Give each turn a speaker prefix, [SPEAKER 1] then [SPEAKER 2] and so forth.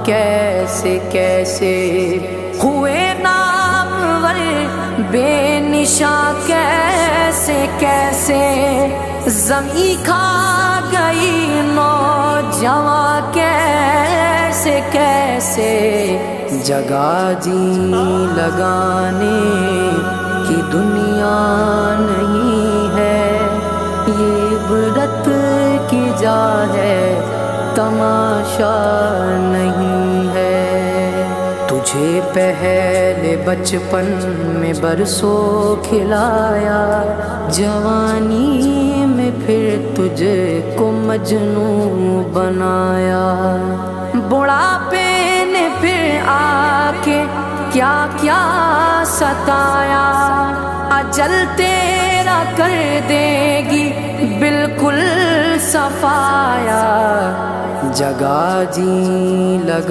[SPEAKER 1] کیسے کیسے ہوئے نامور بے نشاں، کیسے کیسے زمیں کھا گئی نوجواں، کیسے کیسے جگہ جی لگانے کی دنیا نہیں ہے، یہ عبرت کی جا ہے تماشا نہیں ہے۔ تجھے پہلے بچپن میں برسوں کھلایا، جوانی میں پھر تجھ کو مجنوں بنایا، بڑھاپے نے پھر آ کے کیا کیا ستایا، اجل تیرا کر دے گی بالکل صفایا، جگہ جی لگا